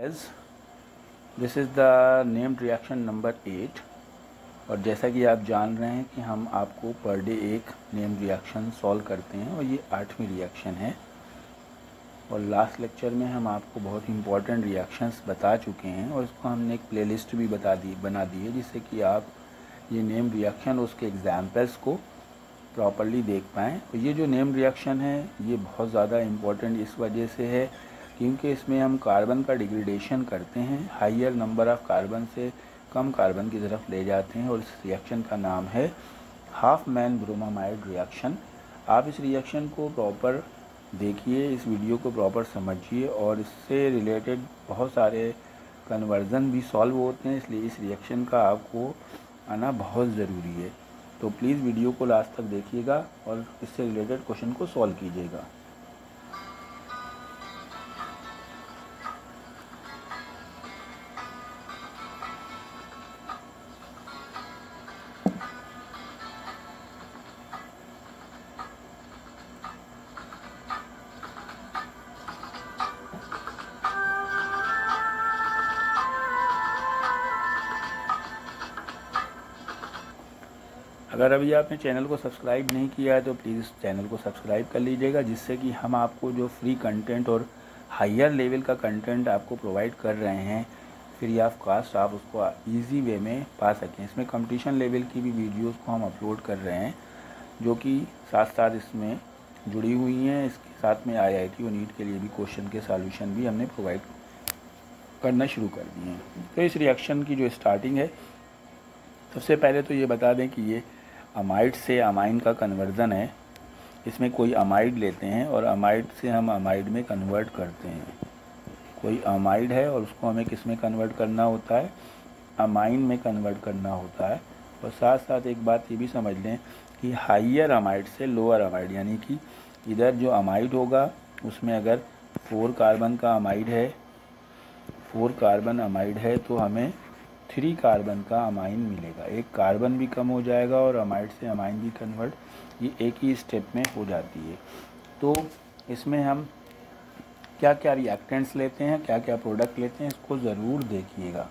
As this is the named reaction number 8 और जैसा कि आप जान रहे हैं कि हम आपको पर डे एक नेम्ड रिएक्शन सॉल्व करते हैं और ये 8वीं रिएक्शन है। और लास्ट लेक्चर में हम आपको बहुत इंपॉर्टेंट रिएक्शंस बता चुके हैं और इसको हमने एक प्लेलिस्ट भी बना दी है जिससे कि आप ये नेम्ड रिएक्शन और उसके एग्जाम्पल्स को प्रॉपरली देख पाएँ। और ये जो नेम्ड रिएक्शन है ये बहुत ज़्यादा इम्पॉर्टेंट इस वजह से है क्योंकि इसमें हम कार्बन का डिग्रेडेशन करते हैं, हाइयर नंबर ऑफ़ कार्बन से कम कार्बन की तरफ ले जाते हैं। और इस रिएक्शन का नाम है हाफमैन ब्रोमामाइड रिएक्शन। आप इस रिएक्शन को प्रॉपर देखिए, इस वीडियो को प्रॉपर समझिए और इससे रिलेटेड बहुत सारे कन्वर्जन भी सॉल्व होते हैं, इसलिए इस रिएक्शन का आपको आना बहुत ज़रूरी है। तो प्लीज़ वीडियो को लास्ट तक देखिएगा और इससे रिलेटेड क्वेश्चन को सॉल्व कीजिएगा। अगर अभी आपने चैनल को सब्सक्राइब नहीं किया है तो प्लीज़ चैनल को सब्सक्राइब कर लीजिएगा, जिससे कि हम आपको जो फ्री कंटेंट और हायर लेवल का कंटेंट आपको प्रोवाइड कर रहे हैं फ्री ऑफ कास्ट, आप उसको इजी वे में पा सकें। इसमें कंपटीशन लेवल की भी वीडियोस को हम अपलोड कर रहे हैं जो कि साथ साथ इसमें जुड़ी हुई हैं। इसके साथ में IIT और नीट के लिए भी क्वेश्चन के सॉल्यूशन भी हमने प्रोवाइड करना शुरू कर दिए हैं। तो इस रिएक्शन की जो स्टार्टिंग है, सबसे पहले तो ये बता दें कि ये अमाइड से अमाइन का कन्वर्ज़न है। इसमें कोई अमाइड लेते हैं और अमाइड से हम अमाइड में कन्वर्ट करते हैं। कोई अमाइड है और उसको हमें किस में कन्वर्ट करना होता है, अमाइन में कन्वर्ट करना होता है। और साथ साथ एक बात ये भी समझ लें कि हाइयर अमाइड से लोअर अमाइड, यानी कि इधर जो अमाइड होगा उसमें अगर 4 कार्बन का अमाइड है, 4 कार्बन अमाइड है तो हमें 3 कार्बन का अमाइन मिलेगा। एक कार्बन भी कम हो जाएगा और अमाइड से अमाइन भी कन्वर्ट ये एक ही स्टेप में हो जाती है। तो इसमें हम क्या क्या रिएक्टेंट्स लेते हैं, क्या क्या प्रोडक्ट लेते हैं, इसको ज़रूर देखिएगा।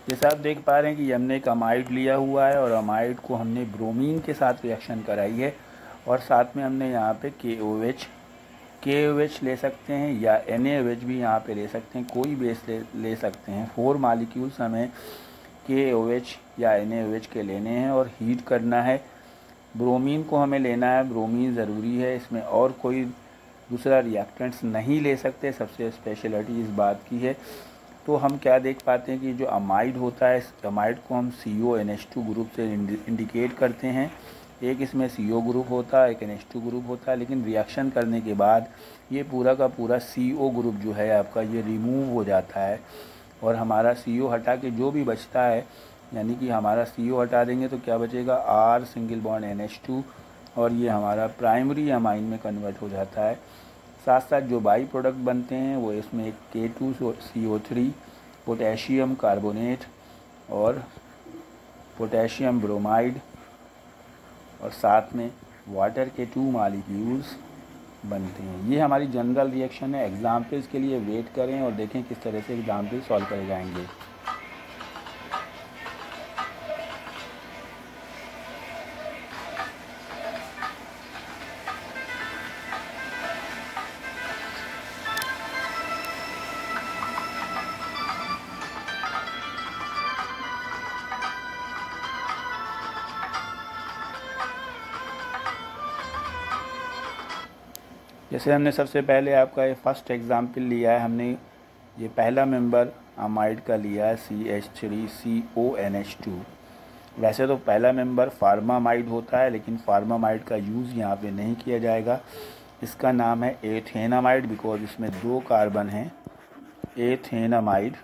जैसा आप देख पा रहे हैं कि हमने एक अमाइड लिया हुआ है और अमाइड को हमने ब्रोमीन के साथ रिएक्शन कराई है और साथ में हमने यहाँ पे KOH ले सकते हैं या NaOH भी यहाँ पे ले सकते हैं, कोई बेस ले सकते हैं। 4 मॉलिक्यूल्स हमें KOH या NaOH के लेने हैं और हीट करना है। ब्रोमीन को हमें लेना है, ब्रोमीन ज़रूरी है, इसमें और कोई दूसरा रिएक्टेंट्स नहीं ले सकते। सबसे स्पेशलिटी इस बात की है। तो हम क्या देख पाते हैं कि जो अमाइड होता है, इस अमाइड को हम CONH2 ग्रुप से इंडिकेट करते हैं। एक इसमें CO ग्रुप होता है, एक NH2 ग्रुप होता है, लेकिन रिएक्शन करने के बाद ये पूरा का पूरा CO ग्रुप जो है आपका ये रिमूव हो जाता है और हमारा CO हटा के जो भी बचता है, यानी कि हमारा CO हटा देंगे तो क्या बचेगा, R सिंगल बॉन्ड NH2 और ये हमारा प्राइमरी अमाइन में कन्वर्ट हो जाता है। साथ साथ जो बाई प्रोडक्ट बनते हैं वो इसमें एक K2CO3, पोटेशियम कार्बोनेट और पोटेशियम ब्रोमाइड और साथ में वाटर के 2 मॉलिक्यूल्स बनते हैं। ये हमारी जनरल रिएक्शन है। एग्जाम्पल्स के लिए वेट करें और देखें किस तरह से एग्जाम्पल सॉल्व करे जाएंगे। जैसे हमने सबसे पहले आपका ये फर्स्ट एग्जाम्पल लिया है, हमने ये पहला मेंबर अमाइड का लिया है CH3CONH2। वैसे तो पहला मेंबर फार्मामाइड होता है, लेकिन फार्मामाइड का यूज़ यहाँ पे नहीं किया जाएगा। इसका नाम है एथेनामाइड, बिकॉज इसमें 2 कार्बन हैं, एथेनामाइड।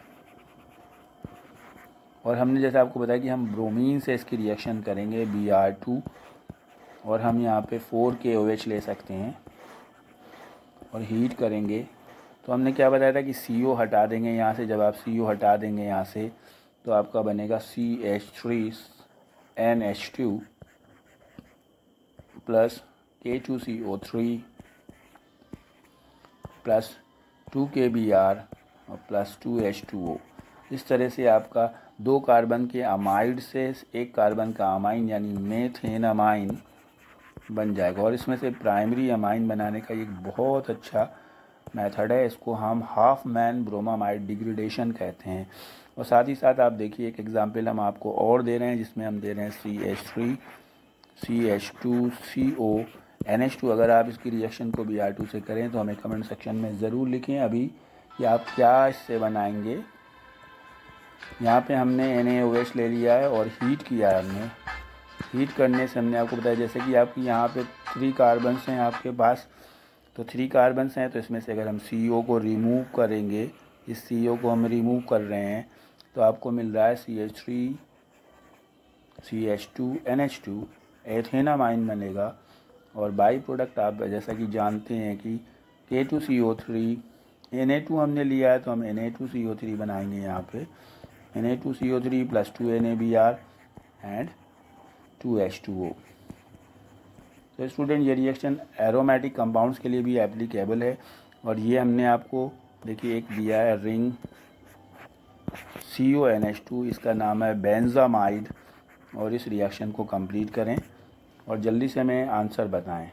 और हमने जैसे आपको बताया कि हम ब्रोमीन से इसकी रिएक्शन करेंगे Br2, और हम यहाँ पे 4 KOH ले सकते हैं और हीट करेंगे। तो हमने क्या बताया था कि CO हटा देंगे यहाँ से। जब आप CO हटा देंगे यहाँ से तो आपका बनेगा CH3NH2 plus K2CO3 plus 2KBr और प्लस 2H2O। इस तरह से आपका 2 कार्बन के अमाइड से 1 कार्बन का अमाइन यानी मेथेन अमाइन बन जाएगा। और इसमें से प्राइमरी अमाइन बनाने का एक बहुत अच्छा मेथड है, इसको हम हाफ मैन ब्रोमामाइड डिग्रेडेशन कहते हैं। और साथ ही साथ आप देखिए एक एग्जांपल हम आपको और दे रहे हैं, जिसमें हम दे रहे हैं CH3 CH2 CO NH2। अगर आप इसकी रिएक्शन को Br2 से करें तो हमें कमेंट सेक्शन में ज़रूर लिखें अभी कि आप क्या इससे बनाएंगे। यहाँ पे हमने NaOH ले लिया है और हीट किया है हमने। हीट करने से हमने आपको बताया जैसे कि आपकी यहाँ पे 3 कार्बन्स हैं आपके पास, तो 3 कार्बन्स हैं, तो इसमें से अगर हम CO को रिमूव करेंगे, इस CO को हम रिमूव कर रहे हैं, तो आपको मिल रहा है CH3 CH2 NH2 एथेनामाइन बनेगा। और बाई प्रोडक्ट आप जैसा कि जानते हैं कि K2CO3 Na2 हमने लिया है, तो हम Na2CO3 बनाएंगे यहाँ पे Na2CO3 plus 2NaBr and 2H2O। तो स्टूडेंट ये रिएक्शन एरोमेटिक कंपाउंड्स के लिए भी एप्लीकेबल है। और ये हमने आपको देखिए एक दिया है रिंग CONH2, इसका नाम है बेंजामाइड। और इस रिएक्शन को कंप्लीट करें और जल्दी से हमें आंसर बताएं।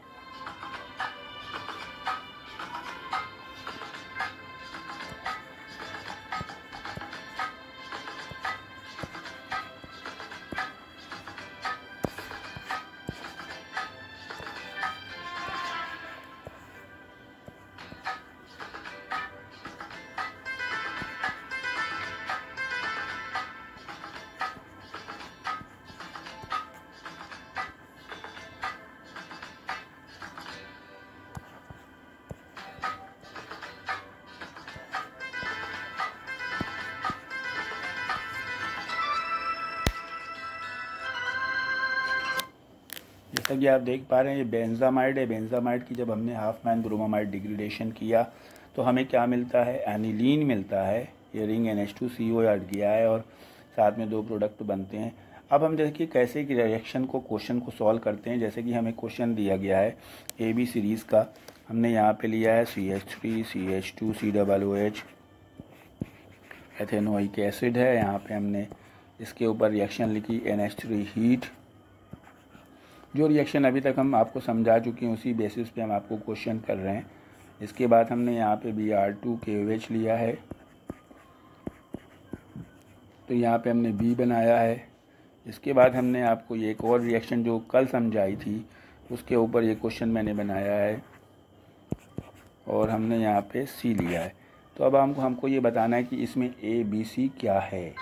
जैसा कि आप देख पा रहे हैं ये बेंजामाइड है। बेंजामाइड की जब हमने हाफ मैन ब्रोमामाइड डिग्रेडेशन किया तो हमें क्या मिलता है, एनिलीन मिलता है। ये रिंग NH2CO ऐड किया है और साथ में 2 प्रोडक्ट बनते हैं। अब हम देखिए कैसे कि रिएक्शन को क्वेश्चन को सॉल्व करते हैं। जैसे कि हमें क्वेश्चन दिया गया है AB सीरीज़ का, हमने यहाँ पे लिया है CH3 CH2 COOH ethanoic acid है। यहाँ पे हमने इसके ऊपर रिएक्शन लिखी NH3 हीट। जो रिएक्शन अभी तक हम आपको समझा चुके हैं उसी बेसिस पे हम आपको क्वेश्चन कर रहे हैं। इसके बाद हमने यहाँ पे Br2 KOH लिया है, तो यहाँ पे हमने B बनाया है। इसके बाद हमने आपको ये एक और रिएक्शन जो कल समझाई थी उसके ऊपर ये क्वेश्चन मैंने बनाया है और हमने यहाँ पे C लिया है। तो अब हमको ये बताना है कि इसमें ABC क्या है।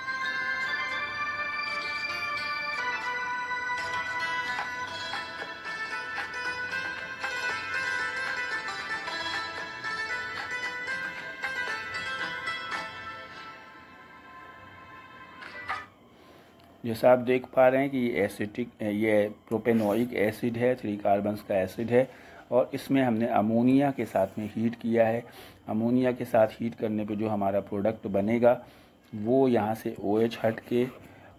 जैसा आप देख पा रहे हैं कि ये प्रोपेनोइक एसिड है, 3 कार्बन्स का एसिड है और इसमें हमने अमोनिया के साथ में हीट किया है। अमोनिया के साथ हीट करने पे जो हमारा प्रोडक्ट बनेगा वो यहाँ से OH हट के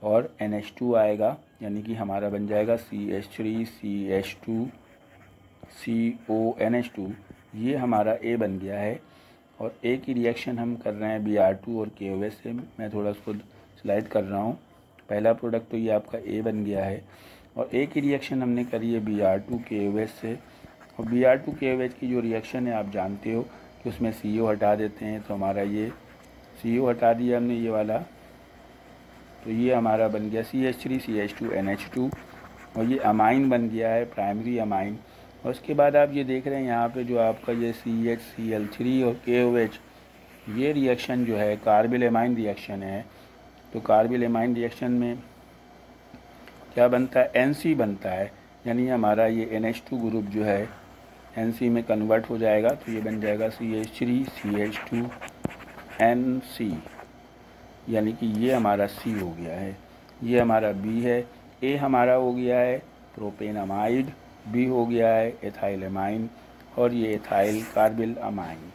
और NH2 आएगा, यानी कि हमारा बन जाएगा CH3 CH2 CONH2। ये हमारा A बन गया है। और A की रिएक्शन हम कर रहे हैं Br2 और KOH से। मैं थोड़ा उसको स्लाइड कर रहा हूँ। पहला प्रोडक्ट तो ये आपका A बन गया है और A की रिएक्शन हमने करी है Br2 KOH से। और Br2 KOH की जो रिएक्शन है आप जानते हो कि उसमें CO हटा देते हैं, तो हमारा ये CO हटा दिया हमने ये वाला, तो ये हमारा बन गया CH3 CH2 NH2 और ये अमाइन बन गया है, प्राइमरी अमाइन। और उसके बाद आप ये देख रहे हैं यहाँ पे जो आपका ये CHCl3 और KOH ये रिएक्शन जो है कार्बिल एमाइन रिएक्शन है। तो कार्बिल एमाइन रिएक्शन में क्या बनता है, NC बनता है, यानी हमारा ये NH2 ग्रुप जो है NC में कन्वर्ट हो जाएगा, तो ये बन जाएगा CH3 CH2 NC। यानी कि ये हमारा C हो गया है, ये हमारा B है, A हमारा हो गया है प्रोपेनमाइड, B हो गया है एथाइलमाइन और ये एथाइल कार्बिल अमाइन।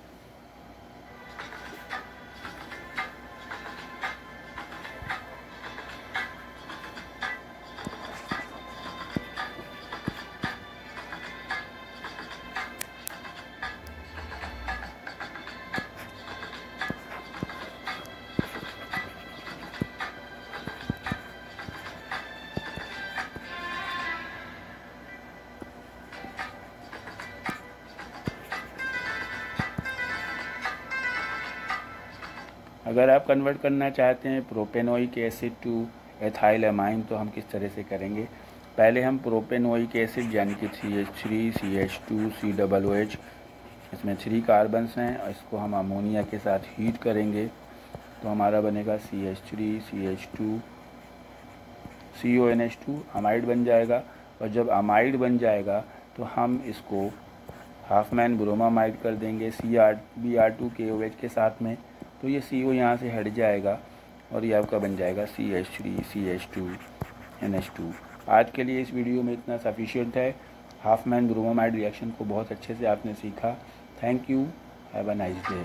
अगर आप कन्वर्ट करना चाहते हैं प्रोपेनोइक एसिड टू एथाइलमाइन तो हम किस तरह से करेंगे। पहले हम प्रोपेनोइक एसिड यानी कि CH3 CH2 COOH, इसमें 3 कार्बन्स हैं और इसको हम अमोनिया के साथ हीट करेंगे तो हमारा बनेगा CH3 CH2 CONH2 अमाइड बन जाएगा। और जब अमाइड बन जाएगा तो हम इसको हाफमैन ब्रोमामाइड कर देंगे Br2KOH के साथ में, तो ये CO यहाँ से हट जाएगा और ये आपका बन जाएगा CH3 CH2 NH2। आज के लिए इस वीडियो में इतना सफिशिएंट है। हाफमैन ब्रोमामाइड रिएक्शन को बहुत अच्छे से आपने सीखा। Thank you, have a nice day.